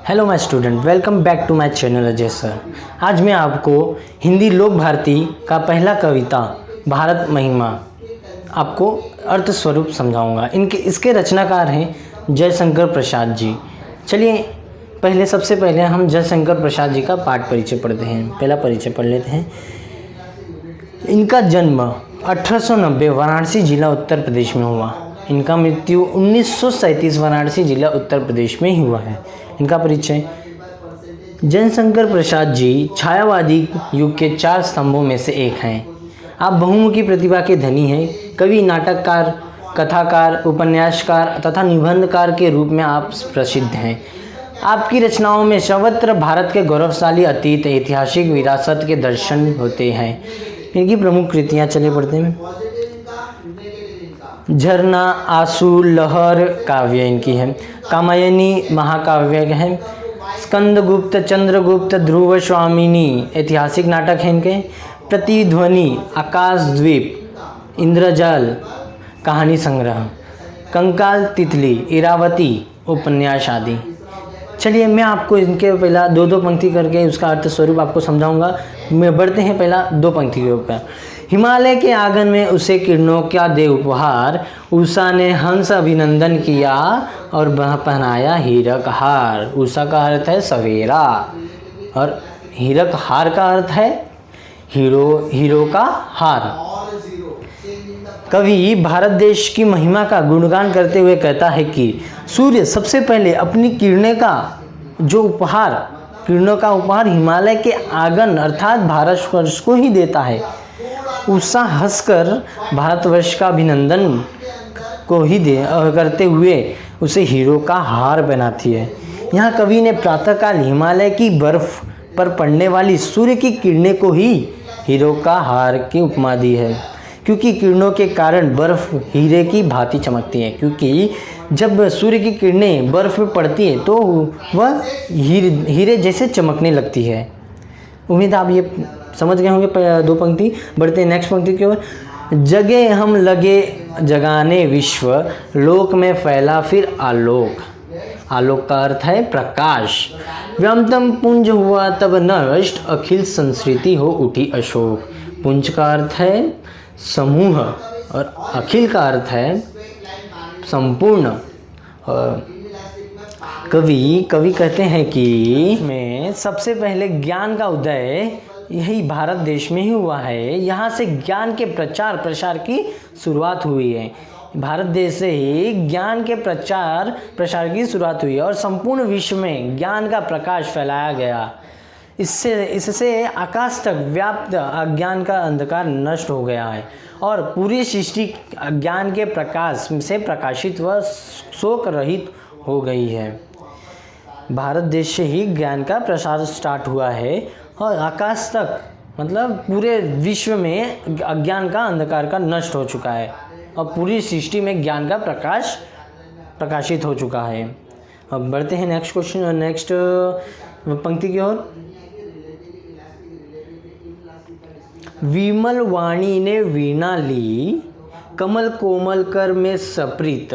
Hello my student, welcome back to my channel Ajay sir. आज मैं आपको हिंदी लोक भारती का पहला कविता भारत महिमा आपको अर्थ स्वरूप समझाऊंगा। इसके रचनाकार हैं जयशंकर प्रसाद जी। चलिए सबसे पहले हम जयशंकर प्रसाद जी का पाठ परिचय पढ़ते हैं। पहला परिचय पढ़ लेते हैं। इनका जन्म 1890 वाराणसी जिला उत्तर प्रदेश में हुआ। इनका मृत्यु 1937 वाराणसी जिला उत्तर प्रदेश में ही हुआ है। इनका परिचय। जयशंकर प्रसाद जी छायावादी युग के 4 स्तंभों में से एक हैं। आप बहुमुखी प्रतिभा के धनी हैं। कवि, नाटककार, कथाकार, उपन्यासकार तथा निबंधकार के रूप में आप प्रसिद्ध हैं। आपकी रचनाओं में सर्वत्र भारत के गौरवशाली अतीत, ऐतिहासिक विरासत के दर्शन होते हैं। इनकी प्रमुख कृतियाँ चले पढ़ते हैं। झरना, आंसू, लहर काव्य इनकी है। कामायनी महाकाव्य है। स्कंदगुप्त, चंद्रगुप्त, ध्रुव स्वामिनी ऐतिहासिक नाटक है इनके। प्रतिध्वनि, आकाशद्वीप, इंद्रजाल कहानी संग्रह, कंकाल, तितली, इरावती उपन्यास आदि। चलिए मैं आपको इनके पहला दो पंक्ति करके उसका अर्थ स्वरूप आपको समझाऊंगा। मैं बढ़ते हैं पहला 2 पंक्ति के ऊपर। हिमालय के आंगन में उसे किरणों क्या दे उपहार, उषा ने हंस अभिनंदन किया और पहनाया हीरक हार। उषा का अर्थ है सवेरा और हीरक हार का अर्थ है हीरो का हार। कवि भारत देश की महिमा का गुणगान करते हुए कहता है कि सूर्य सबसे पहले अपनी किरणों का उपहार हिमालय के आंगन अर्थात भारतवर्ष को ही देता है। उषा हंसकर भारतवर्ष का अभिनंदन को ही करते हुए उसे हीरो का हार पहनाती है। यहाँ कवि ने प्रातःकाल हिमालय की बर्फ पर पड़ने वाली सूर्य की किरणें को ही हीरो का हार की उपमा दी है, क्योंकि किरणों के कारण बर्फ हीरे की भांति चमकती है। क्योंकि जब सूर्य की किरणें बर्फ में पड़ती है तो वह हीरे जैसे चमकने लगती है। उम्मीद आप ये समझ गए होंगे 2 पंक्ति। बढ़ते हैं नेक्स्ट पंक्ति की ओर। जगे हम लगे जगाने विश्व, लोक में फैला फिर आलोक। आलोक का अर्थ है प्रकाश। व्योमतम पुंज हुआ तब नष्ट, अखिल संस्कृति हो उठी अशोक। पुंज का अर्थ है समूह और अखिल का अर्थ है संपूर्ण। कवि कहते हैं कि में सबसे पहले ज्ञान का उदय यही भारत देश में ही हुआ है। यहाँ से ज्ञान के प्रचार प्रसार की शुरुआत हुई है। भारत देश से ही ज्ञान के प्रचार प्रसार की शुरुआत हुई है और संपूर्ण विश्व में ज्ञान का प्रकाश फैलाया गया। इससे आकाश तक व्याप्त अज्ञान का अंधकार नष्ट हो गया है और पूरी सृष्टि ज्ञान के प्रकाश से प्रकाशित व शोक रहित हो गई है। भारत देश से ही ज्ञान का प्रसार स्टार्ट हुआ है और आकाश तक मतलब पूरे विश्व में अज्ञान का अंधकार का नष्ट हो चुका है और पूरी सृष्टि में ज्ञान का प्रकाश प्रकाशित हो चुका है। अब बढ़ते हैं नेक्स्ट पंक्ति की ओर। विमल वाणी ने वीणा ली, कमल कोमल कर में सप्रीत।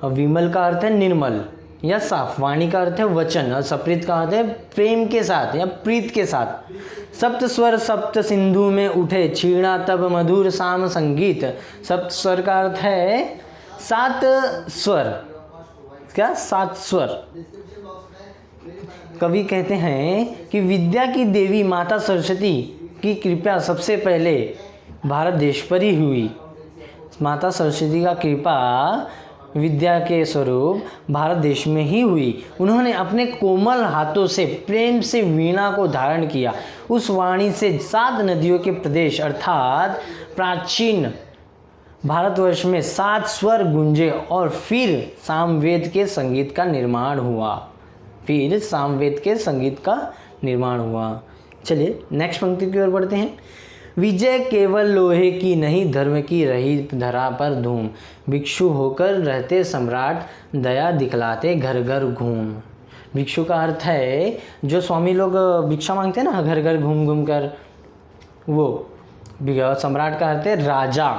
और विमल का अर्थ है निर्मल या साफ, वाणी का अर्थ है वचन और सप्रीत का अर्थ है प्रेम के साथ या प्रीत के साथ। सप्त स्वर सप्त सिंधु में उठे, छीणा तब मधुर साम संगीत। सप्त स्वर का अर्थ है 7 स्वर। क्या 7 स्वर? कवि कहते हैं कि विद्या की देवी माता सरस्वती की कृपा सबसे पहले भारत देश पर ही हुई। माता सरस्वती का कृपा विद्या के स्वरूप भारत देश में ही हुई। उन्होंने अपने कोमल हाथों से प्रेम से वीणा को धारण किया। उस वाणी से 7 नदियों के प्रदेश अर्थात प्राचीन भारतवर्ष में 7 स्वर गूंजे और फिर सामवेद के संगीत का निर्माण हुआ। चलिए नेक्स्ट पंक्ति की ओर बढ़ते हैं। विजय केवल लोहे की नहीं, धर्म की रही धरा पर धूम। भिक्षु होकर रहते सम्राट, दया दिखलाते घर घर घूम। भिक्षु का अर्थ है जो स्वामी लोग भिक्षा मांगते हैं ना, घर घर घूम घूम कर, वो। सम्राट का अर्थ है राजा।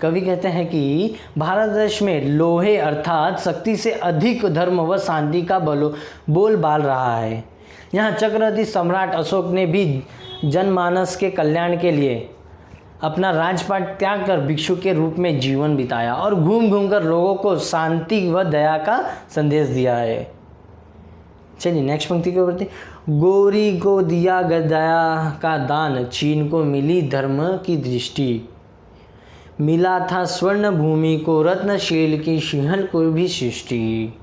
कवि कहते हैं कि भारत देश में लोहे अर्थात शक्ति से अधिक धर्म व शांति का बोलबाल रहा है। यहाँ चक्रवर्ती सम्राट अशोक ने भी जनमानस के कल्याण के लिए अपना राजपाट त्याग कर भिक्षु के रूप में जीवन बिताया और घूम घूम कर लोगों को शांति व दया का संदेश दिया है। चलिए नेक्स्ट पंक्ति के ऊपर, गोरी को दिया दया का दान, चीन को मिली धर्म की दृष्टि, मिला था स्वर्ण भूमि को रत्नशील की सिंहल को भी सृष्टि।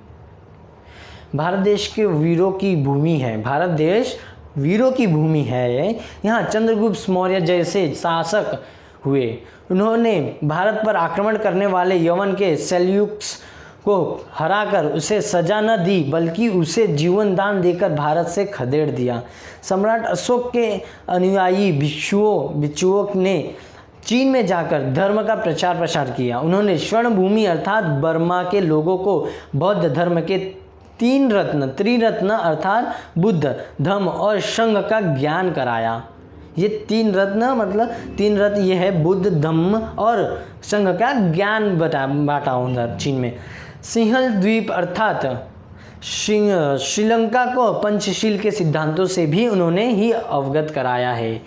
भारत देश के वीरों की भूमि है, भारत देश वीरों की भूमि है। यहाँ चंद्रगुप्त मौर्य जैसे शासक हुए। उन्होंने भारत पर आक्रमण करने वाले यवन के सेल्यूक्स को हराकर उसे सजा न दी बल्कि उसे जीवन दान देकर भारत से खदेड़ दिया। सम्राट अशोक के अनुयायी भिक्षुओं ने चीन में जाकर धर्म का प्रचार प्रसार किया। उन्होंने स्वर्ण भूमि अर्थात बर्मा के लोगों को बौद्ध धर्म के त्रिरत्न अर्थात बुद्ध, धम्म और संघ का ज्ञान कराया। ये तीन रत्न ये है बुद्ध, धम्म और संघ का ज्ञान बांटा उधर चीन में। सिंहल द्वीप अर्थात श्रीलंका को पंचशील के सिद्धांतों से भी उन्होंने ही अवगत कराया है।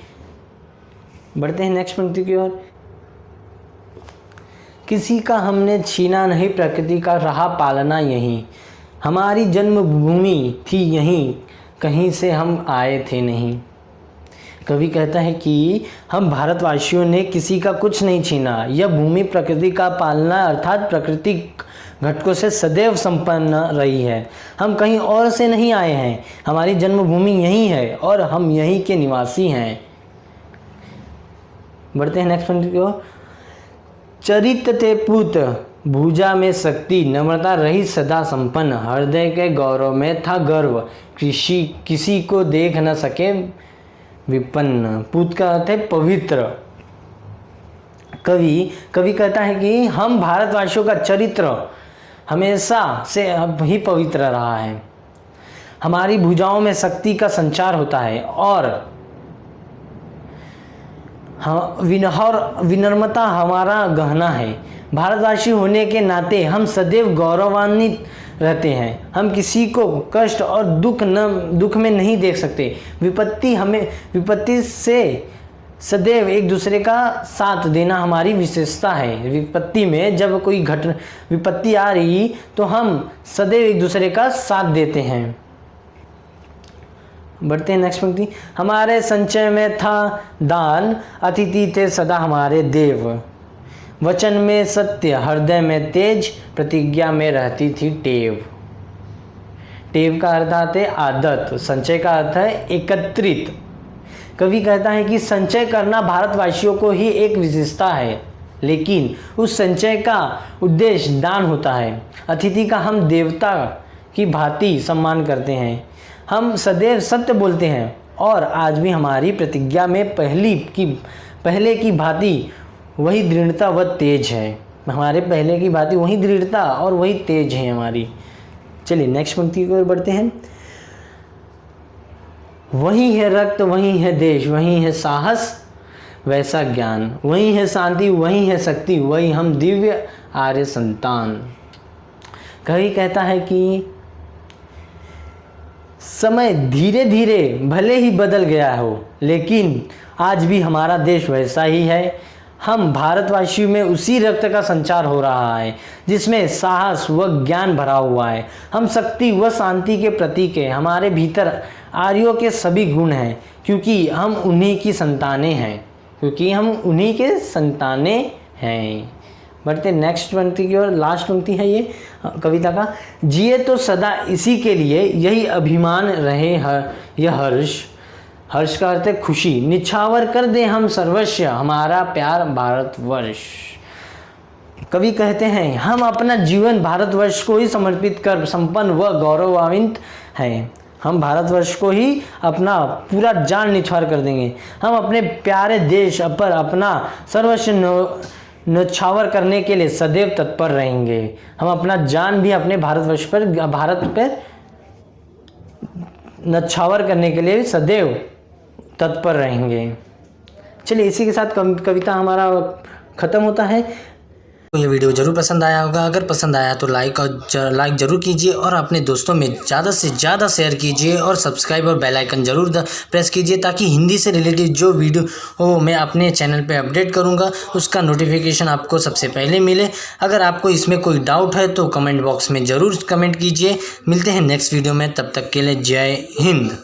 बढ़ते हैं नेक्स्ट पंक्ति की ओर। किसी का हमने छीना नहीं, प्रकृति का रहा पालना यहीं, हमारी जन्मभूमि थी यहीं, कहीं से हम आए थे नहीं। कवि कहता है कि हम भारतवासियों ने किसी का कुछ नहीं छीना। यह भूमि प्रकृति का पालना अर्थात प्राकृतिक घटकों से सदैव संपन्न रही है। हम कहीं और से नहीं आए हैं, हमारी जन्मभूमि यहीं है और हम यहीं के निवासी हैं। बढ़ते हैं नेक्स्ट पंक्ति को। चरित ते पूत भुजा में शक्ति, नम्रता रही सदा संपन्न, हृदय के गौरव में था गर्व, किसी को देख न सके विपन्न। पूत का अर्थ है पवित्र। कवि कहता है कि हम भारतवासियों का चरित्र हमेशा से ही पवित्र रहा है। हमारी भुजाओं में शक्ति का संचार होता है और विनम्रता हमारा गहना है। भारतवासी होने के नाते हम सदैव गौरवान्वित रहते हैं। हम किसी को कष्ट और दुख में नहीं देख सकते। विपत्ति से सदैव एक दूसरे का साथ देना हमारी विशेषता है। विपत्ति में जब कोई विपत्ति आ रही तो हम सदैव एक दूसरे का साथ देते हैं। बढ़ते हैं नेक्स्ट पंक्ति। हमारे संचय में था दान, अतिथि थे सदा हमारे देव, वचन में सत्य, हृदय में तेज, प्रतिज्ञा में रहती थी टेव। टेव का अर्थ है आदत, संचय का अर्थ है एकत्रित। कवि कहता है कि संचय करना भारतवासियों को ही एक विशेषता है, लेकिन उस संचय का उद्देश्य दान होता है। अतिथि का हम देवता की भांति सम्मान करते हैं। हम सदैव सत्य बोलते हैं और आज भी हमारी प्रतिज्ञा में पहले की भांति वही दृढ़ता व तेज है। हमारे पहले की भांति वही दृढ़ता और वही तेज है हमारी। चलिए नेक्स्ट पंक्ति की ओर बढ़ते हैं। वही है रक्त, वही है देश, वही है साहस वैसा ज्ञान, वही है शांति, वही है शक्ति, वही हम दिव्य आर्य संतान। कवि कहता है कि समय धीरे धीरे भले ही बदल गया हो, लेकिन आज भी हमारा देश वैसा ही है। हम भारतवासियों में उसी रक्त का संचार हो रहा है जिसमें साहस व ज्ञान भरा हुआ है। हम शक्ति व शांति के प्रतीक हैं। हमारे भीतर आर्यों के सभी गुण हैं क्योंकि हम उन्हीं की संतानें हैं। बढ़ते नेक्स्ट पंक्ति की ओर। लास्ट पंक्ति है ये कविता का। जिए तो सदा इसी के लिए, यही अभिमान रहे यह हर्ष का अर्थ है खुशी, निछावर कर दे हम सर्वस्व, हमारा प्यार भारतवर्ष। कवि कहते हैं हम अपना जीवन भारतवर्ष को ही समर्पित कर संपन्न व गौरवान्वित हैं। हम भारतवर्ष को ही अपना पूरा जान निछावर कर देंगे। हम अपने प्यारे देश पर अपना सर्वस्व न्यौछावर करने के लिए सदैव तत्पर रहेंगे। हम अपना जान भी अपने भारत पर न्यौछावर करने के लिए सदैव तत्पर रहेंगे। चलिए इसी के साथ कविता हमारा ख़त्म होता है। तो ये वीडियो ज़रूर पसंद आया होगा। अगर पसंद आया तो लाइक ज़रूर कीजिए और अपने दोस्तों में ज़्यादा से ज़्यादा शेयर कीजिए और सब्सक्राइब और बेल आइकन ज़रूर प्रेस कीजिए, ताकि हिंदी से रिलेटेड जो वीडियो मैं अपने चैनल पे अपडेट करूँगा उसका नोटिफिकेशन आपको सबसे पहले मिले। अगर आपको इसमें कोई डाउट है तो कमेंट बॉक्स में ज़रूर कमेंट कीजिए। मिलते हैं नेक्स्ट वीडियो में, तब तक के लिए जय हिंद।